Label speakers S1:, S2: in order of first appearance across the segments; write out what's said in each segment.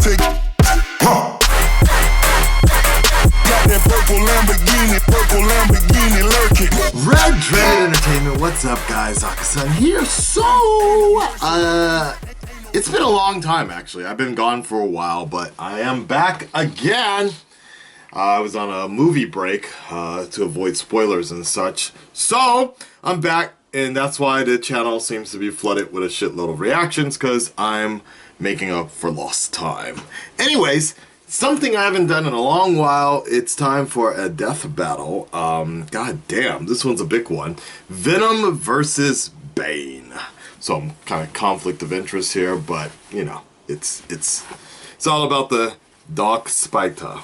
S1: lunatic. Got that purple Lamborghini lurking.
S2: Red Dread Entertainment, what's up guys? Akasan here. So, it's been a long time actually. I've been gone for a while, but I am back again. I was on a movie break to avoid spoilers and such. So, I'm back, and that's why the channel seems to be flooded with a shitload of reactions, because I'm making up for lost time. Anyways, something I haven't done in a long while. It's time for a death battle. God damn, this one's a big one. Venom versus Bane. So I'm kind of conflict of interest here, but you know, it's all about the Dark Spider.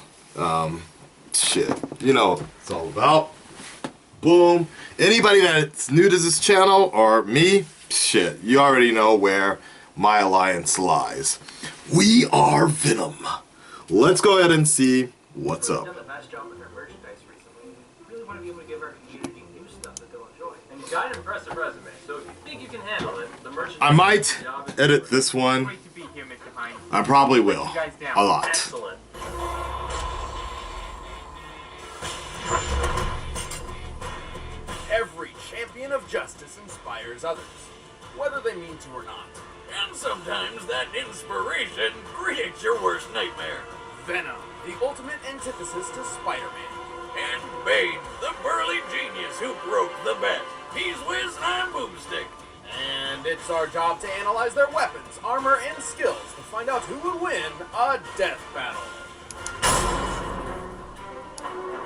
S2: Shit, you know what it's all about. Boom. Anybody that's new to this channel, or me, shit, you already know where my alliance lies. We are Venom. Let's go ahead and see what's up.
S3: We've done the best job with our merchandise recently. We really want to be able to give our community new stuff that they'll enjoy. And you've got an impressive resume, so if you think you can handle it, the merchandise...
S2: I might edit this one. I probably will. A lot.
S3: Excellent.
S4: Every champion of justice inspires others, whether they mean to or not. And sometimes that inspiration creates your worst nightmare. Venom, the ultimate antithesis to Spider-Man. And Bane, the burly genius who broke the bat. He's Whiz and I'm Boomstick. And it's our job to analyze their weapons, armor, and skills to find out who will win a death battle.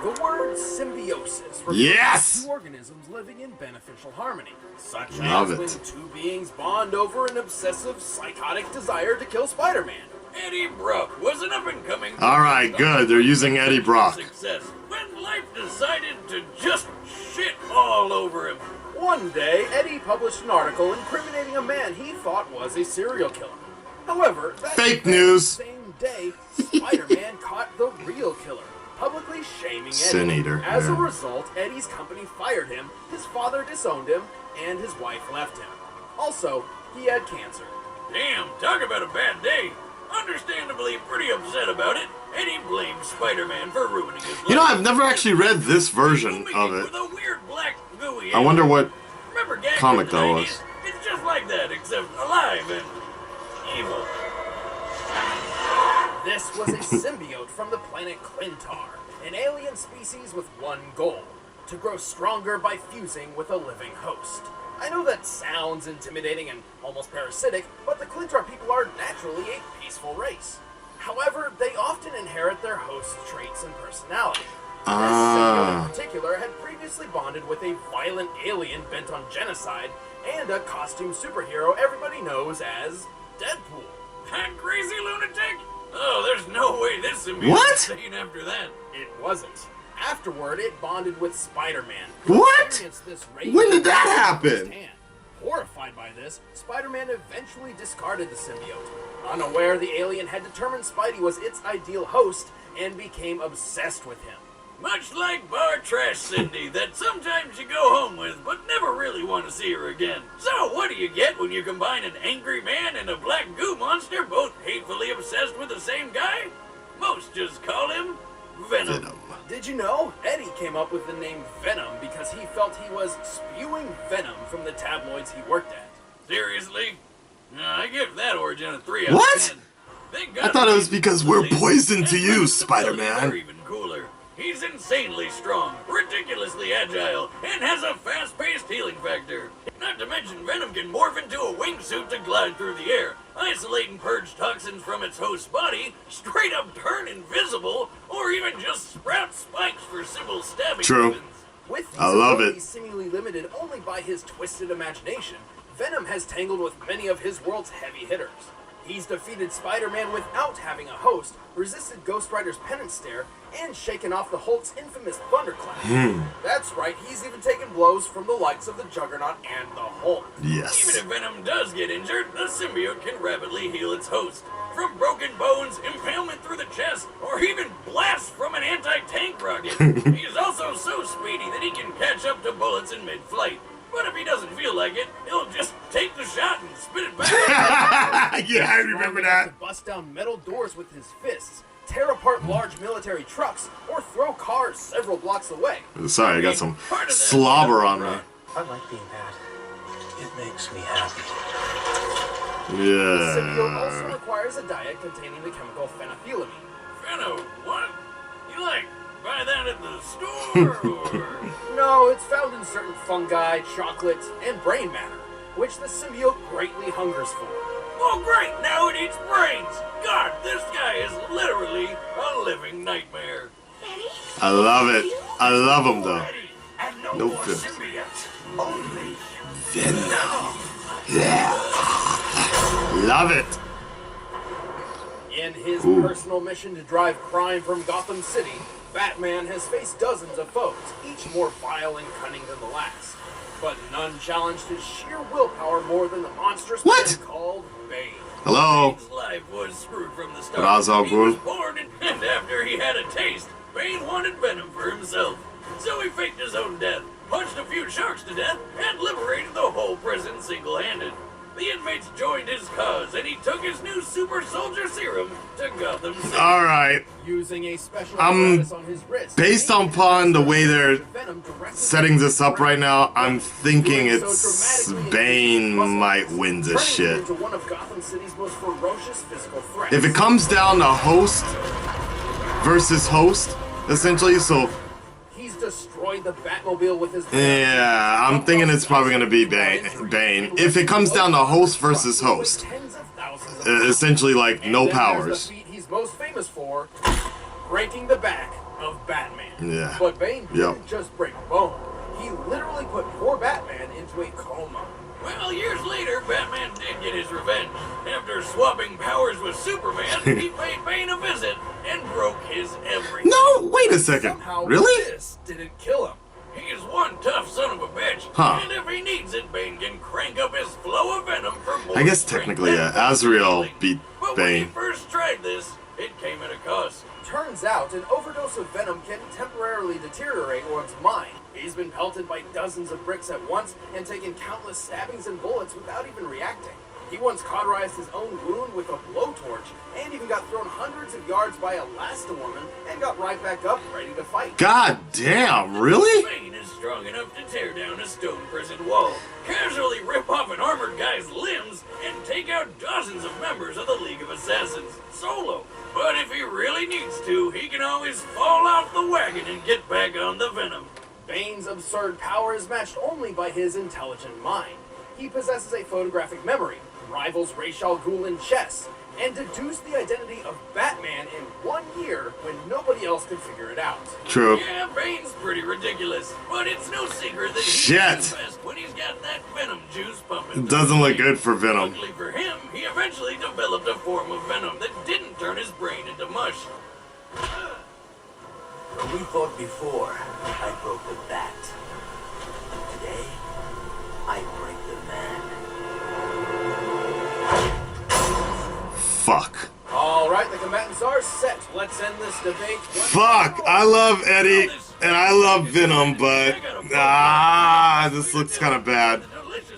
S4: The word symbiosis refers to two organisms living in beneficial harmony, such as when two beings bond over an obsessive, psychotic desire to kill Spider-Man. Eddie Brock was an up-and-coming...
S2: Alright, good. They're using Eddie Brock.
S4: ...success when life decided to just shit all over him. One day, Eddie published an article incriminating a man he thought was a serial killer. However, that
S2: fake news.
S4: Same day, Spider-Man caught the real killer, publicly shaming Eddie.
S2: Sin eater.
S4: As a result, Eddie's company fired him, his father disowned him, and his wife left him. Also, he had cancer. Damn, talk about a bad day. Understandably pretty upset about it, Eddie blamed Spider-Man for ruining his life.
S2: You know, I've never actually read this version of it.
S4: With a weird black gooey
S2: I wonder what comic that
S4: 90s?
S2: was.
S4: It's just like that, except alive and evil. This was a symbiote from the planet Clintar, an alien species with one goal: to grow stronger by fusing with a living host. I know that sounds intimidating and almost parasitic, but the Clintar people are naturally a peaceful race. However, they often inherit their host's traits and personality. This symbiote in particular had previously bonded with a violent alien bent on genocide and a costume superhero everybody knows as Deadpool. That crazy lunatic? Oh, there's no way this symbiote is sane after that. It wasn't. Afterward, it bonded with Spider-Man.
S2: What? When did that happen?
S4: Horrified by this, Spider-Man eventually discarded the symbiote. Unaware the alien had determined Spidey was its ideal host and became obsessed with him. Much like bar trash Cindy that sometimes you go home with but never really want to see her again. So what do you get when you combine an angry man and a black goo monster both hatefully obsessed with the same guy? Most just call him Venom. Did you know Eddie came up with the name Venom because he felt he was spewing venom from the tabloids he worked at? Seriously? I give that origin a 3 out of 10.
S2: I thought it was because we're poison to you, Spider-Man.
S4: They're even cooler. He's insanely strong, ridiculously agile, and has a fast-paced healing factor. Not to mention Venom can morph into a wingsuit to glide through the air, isolate and purge toxins from its host's body, straight up turn invisible, or even just sprout spikes for simple stabbing weapons. With these abilities seemingly limited only by his twisted imagination, Venom has tangled with many of his world's heavy hitters. He's defeated Spider-Man without having a host, resisted Ghost Rider's penance stare, and shaken off the Hulk's infamous thunderclap. That's right, he's even taken blows from the likes of the Juggernaut and the Hulk.
S2: Yes.
S4: Even if Venom does get injured, the symbiote can rapidly heal its host. From broken bones, impalement through the chest, or even blasts from an anti-tank rocket. He's also so speedy that he can catch up to bullets in mid-flight. But if he doesn't feel like it, he'll just take the shot and spit it back.
S2: Yeah, I remember that.
S5: To bust down metal doors with his fists, tear apart large military trucks, or throw cars several blocks away.
S2: Sorry, I got some slobber on me.
S3: I like being bad. It makes me happy.
S5: The symbiote also
S2: Yeah.
S5: requires a diet containing the chemical phenethylamine.
S4: Venom, what? You like buy that at the store or?
S5: No, it's found in certain fungi, chocolate, and brain matter, which the symbiote greatly hungers for.
S4: Oh great, now it eats brains! God, this guy is literally a living nightmare.
S2: I love it. I love him though.
S1: And no
S2: No
S1: more
S2: fear.
S1: symbiotes. Only
S2: Venom. Yeah. Love it.
S5: In his
S2: Ooh.
S5: personal mission to drive crime from Gotham City, Batman has faced dozens of foes, each more vile and cunning than the last. But none challenged his sheer willpower more than the monstrous
S2: What?
S5: man called Bane.
S2: Hello.
S4: Bane's life was screwed from the start.
S2: Ra's al
S4: He was
S2: Ghul.
S4: born and after he had a taste, Bane wanted Venom for himself. So he faked his own death, punched a few sharks to death, and liberated the whole prison single-handed. The inmates joined his cause, and he took his new super soldier serum to Gotham City.
S2: Alright.
S5: Using a special
S2: Um,
S5: apparatus on his wrist,
S2: based
S5: Bane
S2: upon the way they're
S5: Venom directly
S2: setting this up right now, I'm thinking
S5: doing so
S2: it's
S5: dramatically
S2: Bane
S5: increases muscle
S2: might
S5: mass,
S2: win this
S5: turning him
S2: shit.
S5: into one of Gotham City's most ferocious physical threats.
S2: If it comes down to host versus host, essentially, so
S5: He's destroyed the Batmobile with his
S2: yeah, I'm thinking it's probably gonna be Bane. If it comes down to host versus host,
S5: Tens of thousands of
S2: essentially like
S5: And
S2: no
S5: then there's
S2: powers.
S5: the feat he's most famous for, breaking the back of Batman.
S2: Yeah.
S5: But Bane didn't
S2: Yep.
S5: just break bone. He literally put poor Batman into a coma.
S4: Well, years later, Batman did get his revenge. After swapping powers with Superman, he paid Bane a visit and broke his everything.
S2: No, wait a second.
S5: Somehow
S2: Really?
S5: this didn't kill him.
S4: He is one tough son of a bitch.
S2: Huh.
S4: And if he needs it, Bane can crank up his flow of venom for more.
S2: I guess
S4: strength
S2: technically,
S4: than
S2: yeah, Azrael
S4: Bane.
S2: beat
S4: But when he
S2: Bane.
S4: first tried this, it came at a cost.
S5: Turns out, an overdose of venom can temporarily deteriorate one's mind. He's been pelted by dozens of bricks at once and taken countless stabbings and bullets without even reacting. He once cauterized his own wound with a blowtorch and even got thrown hundreds of yards by a Woman and got right back up ready to fight.
S2: God damn, really?
S4: Bane is strong enough to tear down a stone prison wall, casually rip off an armored guy's limbs, and take out dozens of members of the League of Assassins solo. But if he really needs to, he can always fall off the wagon and get back on the Venom.
S5: Bane's absurd power is matched only by his intelligent mind. He possesses a photographic memory, rivals Ra's al Ghul in chess, and deduced the identity of Batman in 1 year when nobody else could figure it out.
S2: True.
S4: Yeah, Bane's pretty ridiculous, but it's no secret that he's
S2: Shit.
S4: the best when he's got that Venom juice pumping.
S2: It doesn't look good for Venom.
S4: Luckily for him, he eventually developed a form of venom that didn't turn his brain into mush.
S6: We fought before. I broke the bat. Today, I break the man.
S2: Fuck.
S5: Alright, the combatants are set. Let's end this debate.
S2: Fuck. I love Eddie and I love Venom, but this looks kind of bad.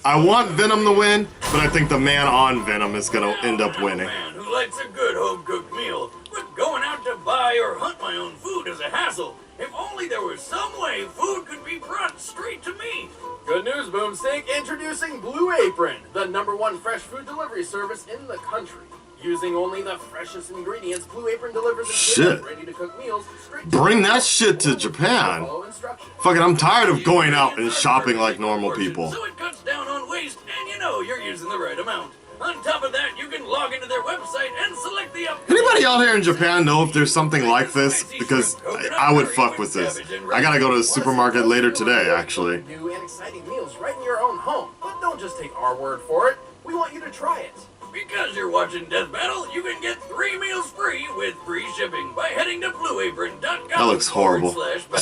S2: I want Venom to win, but I think the man on Venom is gonna end up winning.
S4: Man who likes a good home-cooked meal, but going out to buy or hunt my own food is a hassle. If only there was some way food could be brought straight to me.
S5: Good news, Boomstick. Introducing Blue Apron, the #1 fresh food delivery service in the country. Using only the freshest ingredients, Blue Apron delivers
S2: Shit.
S5: ready-to-cook meals straight to
S2: Bring
S5: your
S2: that
S5: house.
S2: shit to Japan.
S5: Follow instructions.
S2: Fucking, I'm tired of going out and shopping like normal people.
S4: So it cuts down on waste, and you know you're using the right amount. On top of that, you can log into their website and select the
S2: Anybody out here in Japan know if there's something like this? Because I would fuck with this. I gotta go to the supermarket later today, actually.
S5: New and exciting meals right in your own home. But don't just take our word for it. We want you to try it.
S4: Because you're watching Death Battle, you can get 3 meals free with free shipping by heading to blueapron.com.
S2: That looks horrible.
S5: Seriously,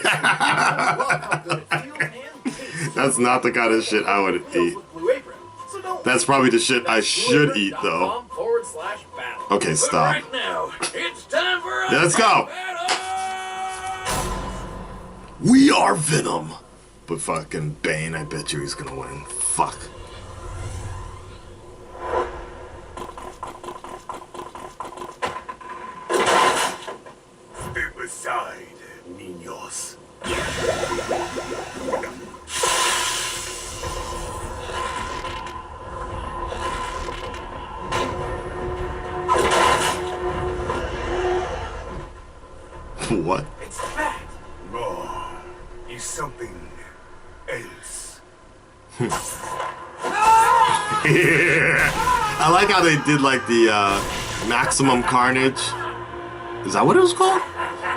S5: love how good it feels and tastes.
S2: That's not the kind of shit I would eat.
S5: With Blue Apron. So don't
S2: That's probably the shit I should eat, though.
S5: blueapron.com/battle.
S2: Okay,
S4: But
S2: stop.
S4: right now, it's time for a
S2: Yeah, let's go.
S4: battle!
S2: We are Venom. But fucking Bane, I bet you he's gonna win. Fuck.
S6: side, niños.
S2: What?
S5: It's that.
S6: No, it's something else.
S2: I like how they did like the maximum carnage. Is that what it was called?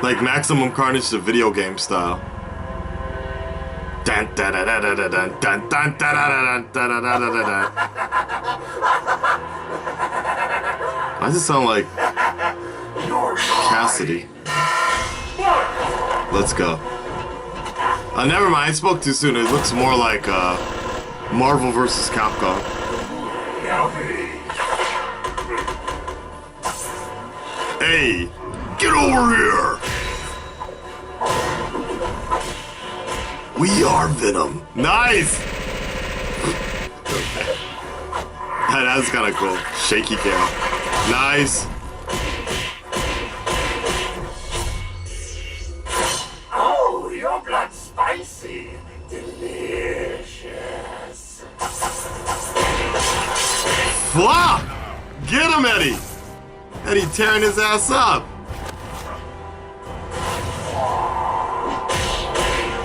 S2: Like maximum carnage, the video game style. Dun, dun, dun, dun, dun, dun, dun, dun, dun, dun, dun, dun, dun, dun. Why does it sound like Cassidy? Let's go. Never mind, I spoke too soon. It looks more like Marvel vs. Capcom. Hey, get over here! We are Venom. Nice! That's kind of cool. Shaky cam. Nice.
S1: Oh, your blood's spicy. Delicious.
S2: Flop! Get him, Eddie! Eddie tearing his ass up.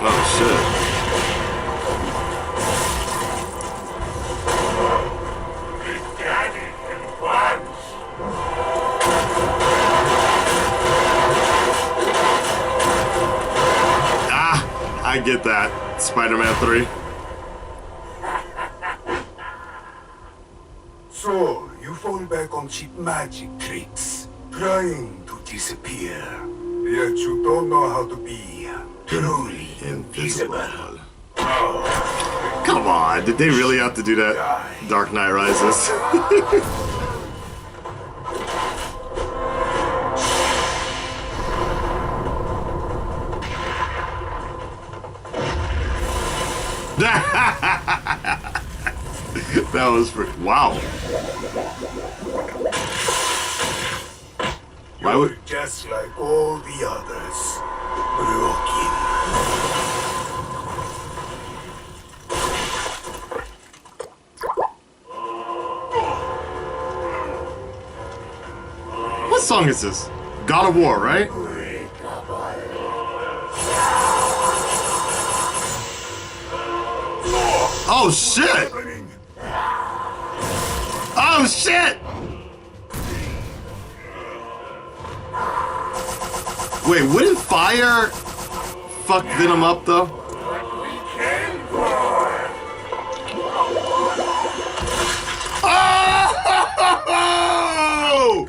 S2: Oh, shit. I get that. Spider-Man 3.
S6: So, you fall back on cheap magic tricks, trying to disappear. Yet you don't know how to be truly invisible.
S2: Come on, did they really have to do that? Dark Knight Rises. That was wow. Why would
S6: Just like all the others, broken.
S2: what song is this? God of War, right? Oh shit! Oh shit! Wait, wouldn't fire fuck Venom up though? Oh!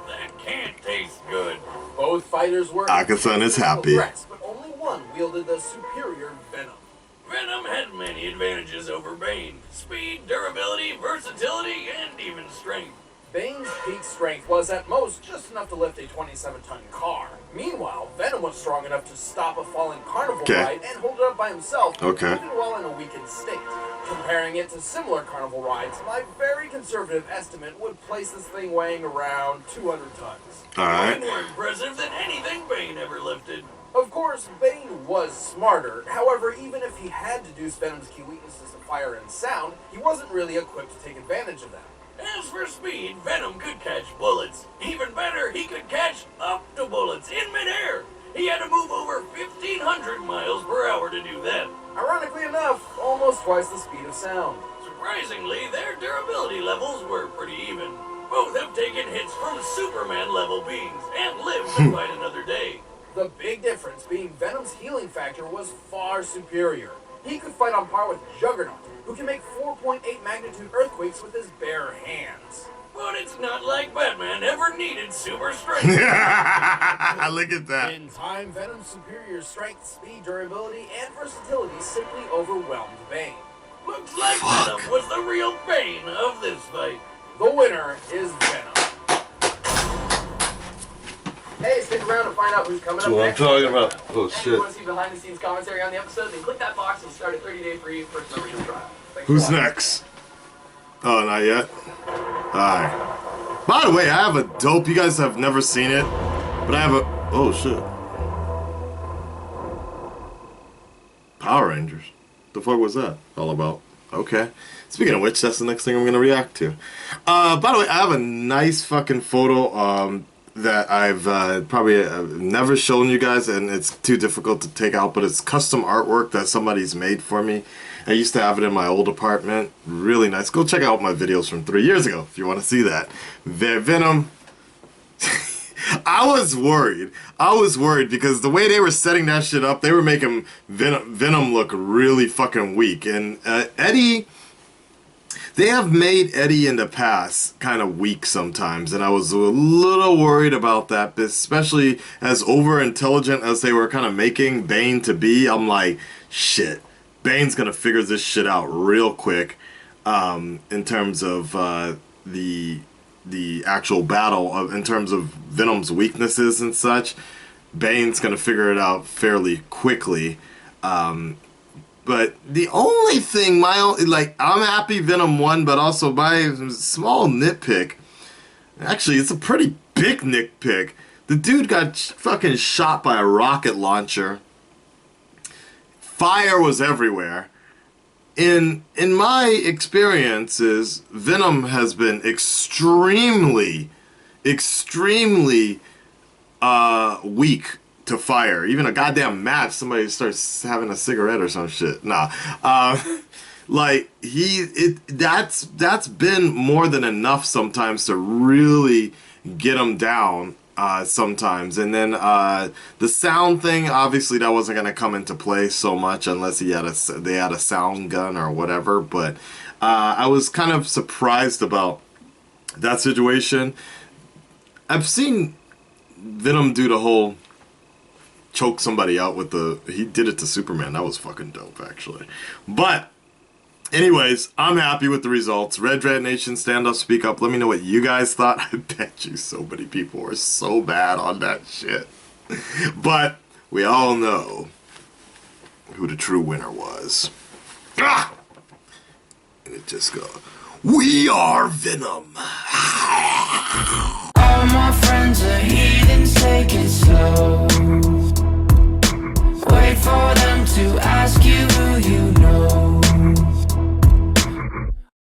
S4: That can't taste good.
S5: Both fighters were
S2: Akasan is happy.
S5: threats, but only one wielded the superior Venom.
S4: Venom had many advantages over Bane. Speed, durability, versatility, and even strength.
S5: Bane's peak strength was at most just enough to lift a 27-ton car. Meanwhile, Venom was strong enough to stop a falling carnival ride and hold it up by himself, even while in a weakened state. Comparing it to similar carnival rides, my very conservative estimate would place this thing weighing around 200 tons.
S2: Alright.
S4: More impressive than anything Bane ever lifted.
S5: Of course, Bane was smarter. However, even if he had deduced Venom's key weaknesses to fire and sound, he wasn't really equipped to take advantage of them.
S4: As for speed, Venom could catch bullets. Even better, he could catch up to bullets in midair. He had to move over 1,500 miles per hour to do that.
S5: Ironically enough, almost twice the speed of sound.
S4: Surprisingly, their durability levels were pretty even. Both have taken hits from Superman-level beings and lived to fight another day.
S5: The big difference being Venom's healing factor was far superior. He could fight on par with Juggernaut, who can make 4.8 magnitude earthquakes with his bare hands.
S4: But it's not like Batman ever needed super strength.
S2: Look at that.
S5: In time, Venom's superior strength, speed, durability, and versatility simply overwhelmed Bane.
S4: Looks like Venom was the real Bane of this fight.
S5: The winner is Venom. Hey, stick around to find out who's coming up next.
S2: talking about. Oh
S3: And if you want to see behind-the-scenes commentary on the episode, then click that box and start a 30-day free first membership trial. Thanks for
S2: Who's
S3: watching.
S2: next? Oh, not yet. Alright. By the way, I have a dope. You guys have never seen it, but I have a. Oh shit. Power Rangers. The fuck was that all about? Okay. Speaking of which, that's the next thing I'm gonna react to. By the way, I have a nice fucking photo that I've probably never shown you guys, and it's too difficult to take out, but it's custom artwork that somebody's made for me. I used to have it in my old apartment. Really nice. Go check out my videos from 3 years ago if you want to see that. Venom. I was worried. Because the way they were setting that shit up, they were making Venom look really fucking weak. And Eddie, they have made Eddie in the past kind of weak sometimes, and I was a little worried about that, especially as over-intelligent as they were kind of making Bane to be. I'm like, shit, Bane's gonna figure this shit out real quick in terms of the actual battle, in terms of Venom's weaknesses and such. Bane's gonna figure it out fairly quickly. But the only thing, I'm happy Venom won, but also my small nitpick, actually it's a pretty big nitpick. The dude got fucking shot by a rocket launcher. Fire was everywhere. In my experiences, Venom has been extremely weak to fire. Even a goddamn match, somebody starts having a cigarette or some shit. Nah. Like, that's been more than enough sometimes to really get him down sometimes. And then the sound thing, obviously that wasn't going to come into play so much unless they had a sound gun or whatever. But I was kind of surprised about that situation. I've seen Venom do the whole choke somebody out with he did it to Superman. That was fucking dope, actually. But anyways, I'm happy with the results. Red Nation, stand up, speak up. Let me know what you guys thought. I bet you so many people were so bad on that shit. But we all know who the true winner was. Ah! And it just goes, we are Venom.